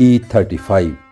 E35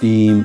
3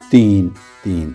3-3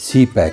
CPEC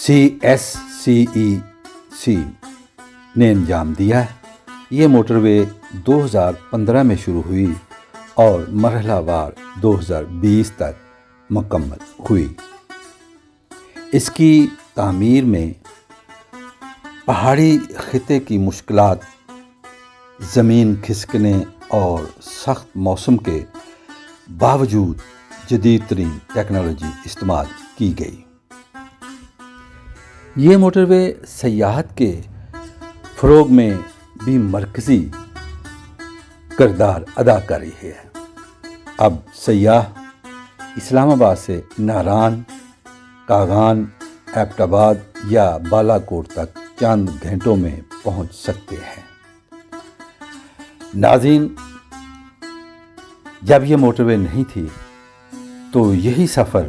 CSCEC نے انجام دیا۔ یہ موٹر وے 2015 میں شروع ہوئی اور مرحلہ وار 2020 تک مکمل ہوئی۔ اس کی تعمیر میں پہاڑی خطے کی مشکلات، زمین کھسکنے اور سخت موسم کے باوجود جدید ترین ٹیکنالوجی استعمال کی گئی۔ یہ موٹر وے سیاحت کے فروغ میں بھی مرکزی کردار ادا کر رہی ہے۔ اب سیاح اسلام آباد سے ناران، کاغان، ایبٹ آباد یا بالا کوٹ تک چند گھنٹوں میں پہنچ سکتے ہیں۔ ناظرین، جب یہ موٹر وے نہیں تھی تو یہی سفر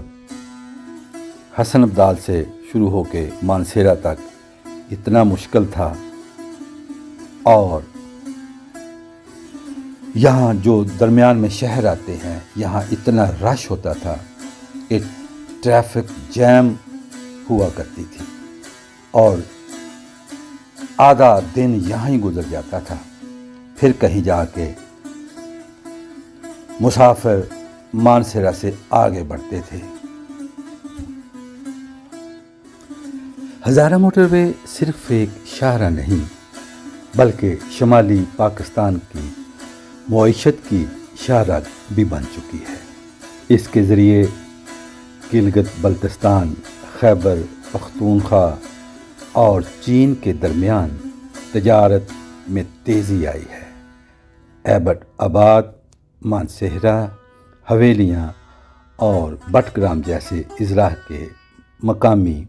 حسن ابدال سے شروع ہو کے مانسہرہ تک اتنا مشکل تھا، اور یہاں جو درمیان میں شہر آتے ہیں یہاں اتنا رش ہوتا تھا کہ ٹریفک جیم ہوا کرتی تھی اور آدھا دن یہاں ہی گزر جاتا تھا۔ پھر کہیں جا کے مسافر مانسہرہ سے آگے بڑھتے تھے۔ ہزارہ موٹر وے صرف ایک شاہراہ نہیں بلکہ شمالی پاکستان کی معیشت کی شاہراہ بھی بن چکی ہے۔ اس کے ذریعے گلگت بلتستان، خیبر پختونخوا اور چین کے درمیان تجارت میں تیزی آئی ہے۔ ایبٹ آباد، مانسہرہ، حویلیاں اور بٹگرام جیسے اضلاع کے مقامی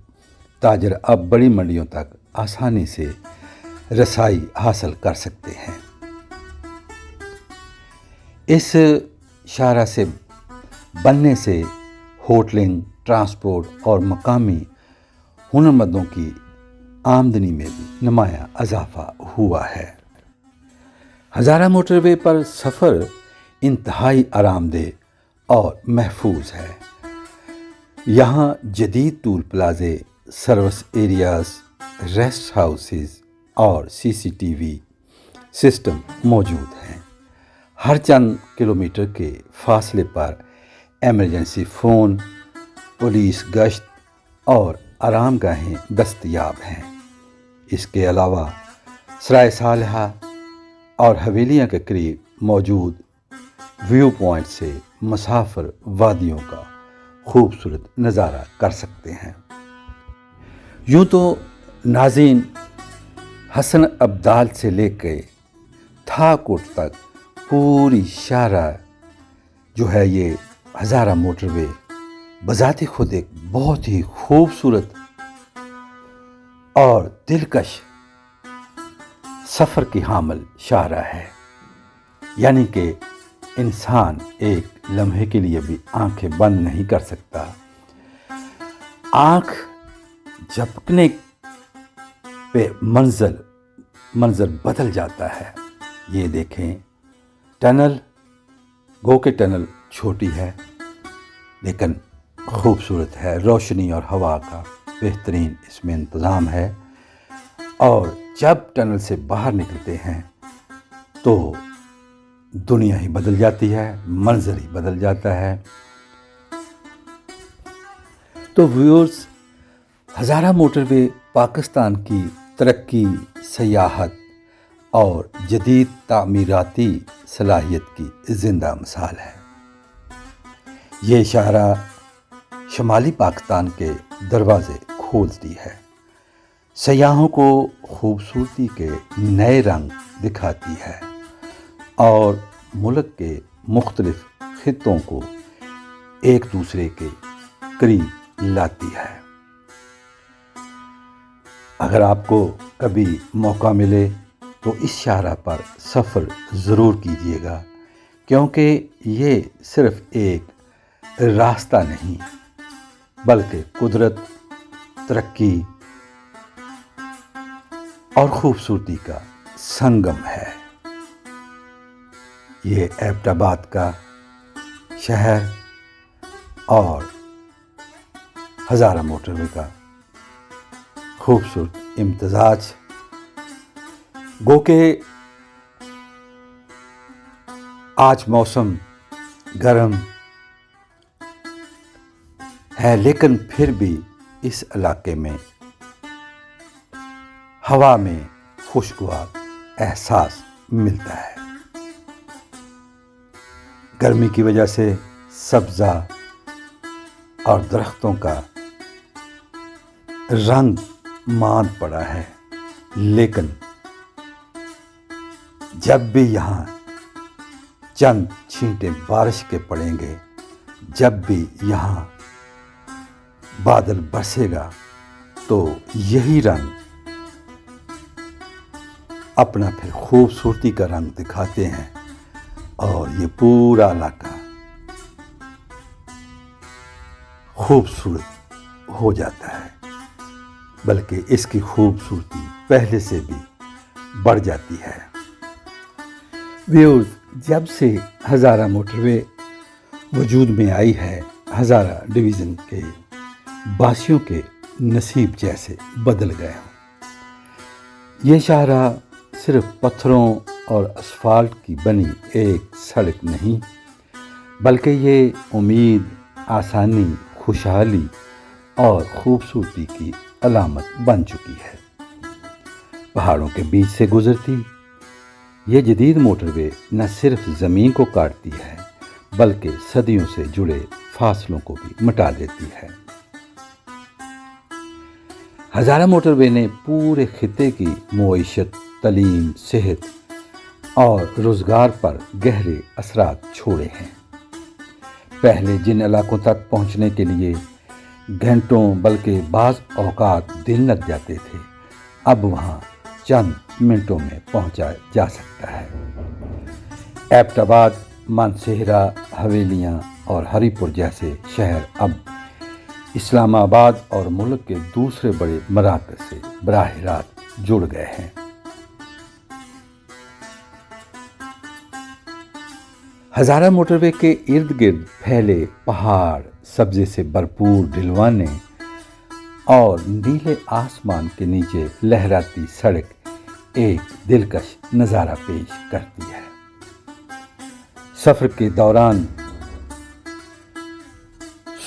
تاجر اب بڑی منڈیوں تک آسانی سے رسائی حاصل کر سکتے ہیں۔ اس شاہراہ سے بننے سے ہوٹلنگ، ٹرانسپورٹ اور مقامی ہنرمندوں کی آمدنی میں بھی نمایاں اضافہ ہوا ہے۔ ہزارہ موٹر وے پر سفر انتہائی آرام دہ اور محفوظ ہے۔ یہاں جدید ٹول پلازے، سروس ایریاز، ریسٹ ہاؤسز اور CCTV سسٹم موجود ہیں۔ ہر چند کلومیٹر کے فاصلے پر ایمرجنسی فون، پولیس گشت اور آرام گاہیں دستیاب ہیں۔ اس کے علاوہ سرائے صالحہ اور حویلیاں کے قریب موجود ویو پوائنٹ سے مسافر وادیوں کا خوبصورت نظارہ کر سکتے ہیں۔ یوں تو ناظرین، حسن ابدال سے لے کے تھا کوٹ تک پوری شاہراہ جو ہے یہ ہزارہ موٹر وے بذات خود ایک بہت ہی خوبصورت اور دلکش سفر کی حامل شاہراہ ہے۔ یعنی کہ انسان ایک لمحے کے لیے بھی آنکھیں بند نہیں کر سکتا۔ آنکھ جھپکنے پہ منظر بدل جاتا ہے۔ یہ دیکھیں، ٹنل گو کہ ٹنل چھوٹی ہے لیکن خوبصورت ہے۔ روشنی اور ہوا کا بہترین اس میں انتظام ہے، اور جب ٹنل سے باہر نکلتے ہیں تو دنیا ہی بدل جاتی ہے، منظر ہی بدل جاتا ہے۔ تو ویورز، ہزارہ موٹر وے پاکستان کی ترقی، سیاحت اور جدید تعمیراتی صلاحیت کی زندہ مثال ہے۔ یہ شاہراہ شمالی پاکستان کے دروازے کھولتی ہے، سیاحوں کو خوبصورتی کے نئے رنگ دکھاتی ہے اور ملک کے مختلف خطوں کو ایک دوسرے کے قریب لاتی ہے۔ اگر آپ کو کبھی موقع ملے تو اس شاہراہ پر سفر ضرور کیجیے گا، کیونکہ یہ صرف ایک راستہ نہیں بلکہ قدرت، ترقی اور خوبصورتی کا سنگم ہے۔ یہ ایبٹ آباد کا شہر اور ہزارہ موٹر وے کا خوبصورت امتزاج، گو کہ آج موسم گرم ہے لیکن پھر بھی اس علاقے میں ہوا میں خوشگوار احساس ملتا ہے۔ گرمی کی وجہ سے سبزہ اور درختوں کا رنگ ماند پڑا ہے، لیکن جب بھی یہاں چند چھینٹے بارش کے پڑیں گے، جب بھی یہاں بادل برسے گا تو یہی رنگ اپنا پھر خوبصورتی کا رنگ دکھاتے ہیں اور یہ پورا علاقہ خوبصورت ہو جاتا ہے، بلکہ اس کی خوبصورتی پہلے سے بھی بڑھ جاتی ہے۔ ویوز، جب سے ہزارہ موٹر وے وجود میں آئی ہے، ہزارہ ڈویژن کے باسیوں کے نصیب جیسے بدل گئے ہوں۔ یہ شاہراہ صرف پتھروں اور اسفالٹ کی بنی ایک سڑک نہیں، بلکہ یہ امید، آسانی، خوشحالی اور خوبصورتی کی علامت بن چکی ہے۔ پہاڑوں کے بیچ سے گزرتی یہ جدید موٹر وے نہ صرف زمین کو کاٹتی ہے، بلکہ صدیوں سے جڑے فاصلوں کو بھی مٹا دیتی ہے۔ ہزارہ موٹر وے نے پورے خطے کی معیشت، تعلیم، صحت اور روزگار پر گہرے اثرات چھوڑے ہیں۔ پہلے جن علاقوں تک پہنچنے کے لیے گھنٹوں بلکہ بعض اوقات دن لگ جاتے تھے، اب وہاں چند منٹوں میں پہنچا جا سکتا ہے۔ ایبٹ آباد، مانسہرہ، حویلیاں اور ہری پور جیسے شہر اب اسلام آباد اور ملک کے دوسرے بڑے مراکز سے براہ راست جڑ گئے ہیں۔ ہزارہ موٹر وے کے ارد گرد پھیلے پہاڑ، سبزے سے بھرپور ڈھلوانے اور نیلے آسمان کے نیچے لہراتی سڑک ایک دلکش نظارہ پیش کرتی ہے۔ سفر کے دوران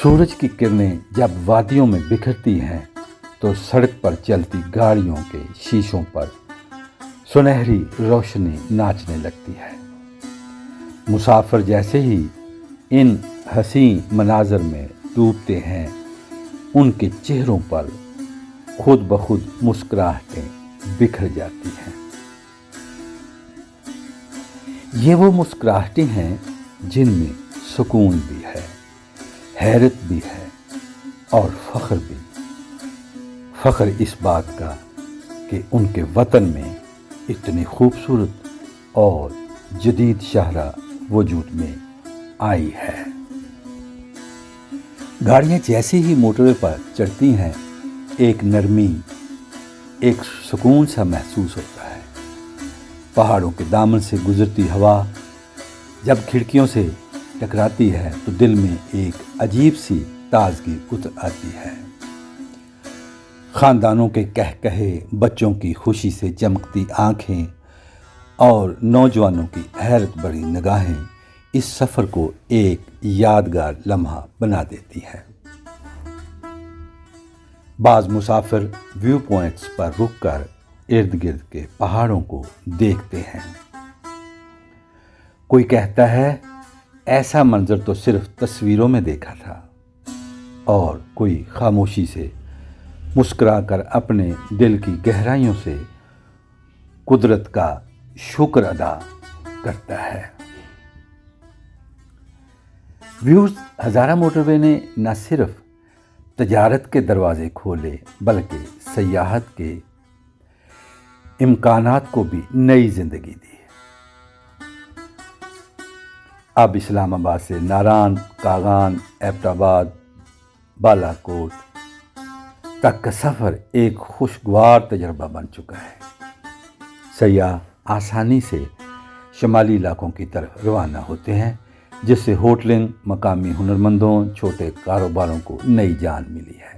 سورج کی کرنیں جب وادیوں میں بکھرتی ہیں تو سڑک پر چلتی گاڑیوں کے شیشوں پر سنہری روشنی ناچنے لگتی ہے۔ مسافر جیسے ہی ان حسین مناظر میں ڈوبتے ہیں، ان کے چہروں پر خود بخود مسکراہٹیں بکھر جاتی ہیں۔ یہ وہ مسکراہٹیں ہیں جن میں سکون بھی ہے، حیرت بھی ہے اور فخر بھی۔ فخر اس بات کا کہ ان کے وطن میں اتنی خوبصورت اور جدید شاہراہ وجود میں آئی ہے۔ گاڑیاں جیسے ہی موٹر وے پر چڑھتی ہیں، ایک نرمی، ایک سکون سا محسوس ہوتا ہے۔ پہاڑوں کے دامن سے گزرتی ہوا جب کھڑکیوں سے ٹکراتی ہے تو دل میں ایک عجیب سی تازگی اتر آتی ہے۔ خاندانوں کے کہکہے، بچوں کی خوشی سے چمکتی آنکھیں اور نوجوانوں کی حیرت بھری نگاہیں اس سفر کو ایک یادگار لمحہ بنا دیتی ہیں۔ بعض مسافر ویو پوائنٹس پر رک کر ارد گرد کے پہاڑوں کو دیکھتے ہیں۔ کوئی کہتا ہے ایسا منظر تو صرف تصویروں میں دیکھا تھا، اور کوئی خاموشی سے مسکرا کر اپنے دل کی گہرائیوں سے قدرت کا شکر ادا کرتا ہے۔ ویوز، ہزارہ موٹر وے نے نہ صرف تجارت کے دروازے کھولے بلکہ سیاحت کے امکانات کو بھی نئی زندگی دی۔ اب اسلام آباد سے ناران، کاغان، ایبٹ آباد، بالا کوٹ تک کا سفر ایک خوشگوار تجربہ بن چکا ہے۔ سیاح آسانی سے شمالی علاقوں کی طرف روانہ ہوتے ہیں، جس سے ہوٹلنگ، مقامی ہنرمندوں، چھوٹے کاروباروں کو نئی جان ملی ہے۔